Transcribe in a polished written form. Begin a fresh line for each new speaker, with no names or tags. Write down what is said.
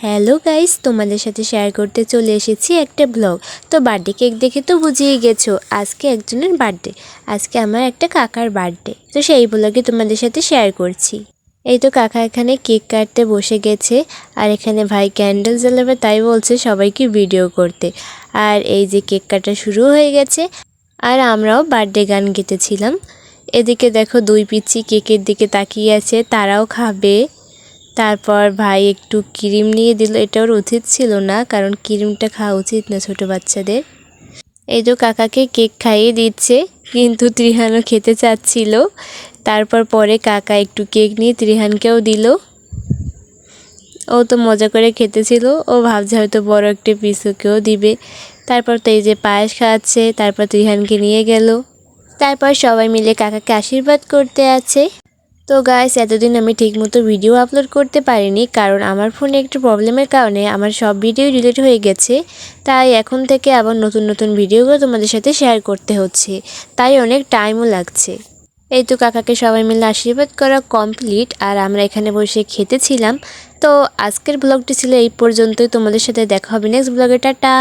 Hello guys, তোমাদের সাথে share করতে চলে এসেছি একটা ব্লগ। তো বার্থডে কেক দেখে তো বুঝিয়ে গেছো আজকে একজনের বার্থডে। আজকে আমার একটা কাকার বার্থডে, তো সেই ব্লগে তোমাদের সাথে শেয়ার করছি। এই তো কাকা এখানে কেক কাটতে বসে গেছে, আর এখানে ভাই ক্যান্ডেল জ্বালাবে, তাই বলছে সবাইকে ভিডিও করতে। আর এই যে কেক কাটা শুরু হয়ে গেছে, আর আমরাও বার্থডে গান গেতেছিলাম। এদিকে দেখো দুই পিচ্চি কেকের দিকে তাকিয়ে আছে, তারাও খাবে। তারপর ভাই একটু ক্রিম নিয়ে দিল, এটা ওর উচিত ছিল না, কারণ ক্রিমটা খাওয়া উচিত না ছোট বাচ্চাদের। এই তো কাকাকে কেক খাইয়ে দিচ্ছে, কিন্তু ত্রিহানও খেতে চাচ্ছিল। তারপর পরে কাকা একটু কেক নিয়ে ত্রিহানকেও দিল। ও তো মজা করে খেতেছিল, ও ভাবছে হয়তো বড় একটা পিস ওকেও দিবে। তারপর তো এই যে পায়েস খাওয়াচ্ছে, তারপর ত্রিহানকে নিয়ে গেল। তারপর সবাই মিলে কাকাকে আশীর্বাদ করতে আছে। তো গাইস, এতদিন আমি ঠিকমতো ভিডিও আপলোড করতে পারিনি, কারণ আমার ফোনে একটু প্রবলেমের কারণে আমার সব ভিডিও ডিলিট হয়ে গেছে। তাই এখন থেকে আবার নতুন নতুন ভিডিওগুলো তোমাদের সাথে শেয়ার করতে হচ্ছে, তাই অনেক টাইমও লাগছে। এই তো কাকাকে সবাই মিলে আশীর্বাদ করা কমপ্লিট, আর আমরা এখানে বসে খেতেছিলাম। তো আজকের ব্লগটি ছিল এই পর্যন্তই, তোমাদের সাথে দেখা হবে নেক্সট ব্লগে। টাটা।